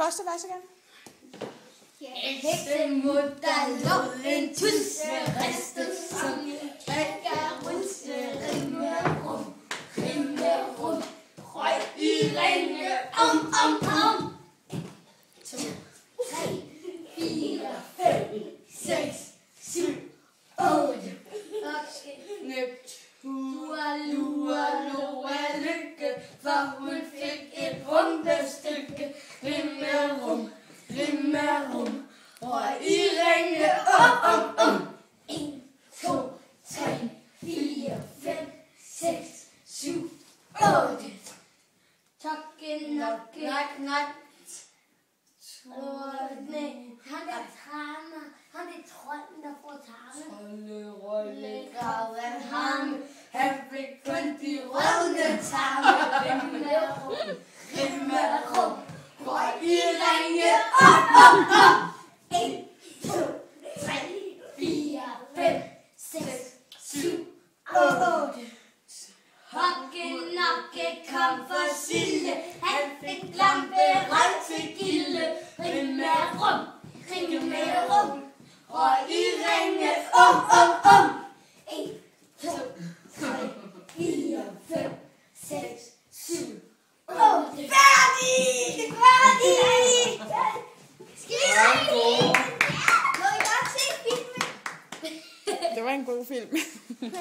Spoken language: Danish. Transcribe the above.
første vers igen. Heksemutter lå en tusseriste, som trækker russe, rimmerum, røg i ringe, om. 1, 2, 3, 4, 5, 6, 7, 8. Lua, lykke, for hun fik et rumpestykke. Rimmerum, og i ringe, om. 1, 2, 3, 4, 5, 6, 7, 8. Tokke, nok. Han er trolden, der får tarme. Rolle, grave, ham. Han fik kun de rødne tarme. Rimmerum, røg i ringe, om. 1, 2, 3, 4, 5, 6, 7, 8. Hokke, kom for Sille. Han fik lampe, røg til gilde. Rimmerum, og i ringe, om. 1, 2, 3, 4, 5, 6, 7, 8. Færdig! Skal vi se filmen? Det var en god film.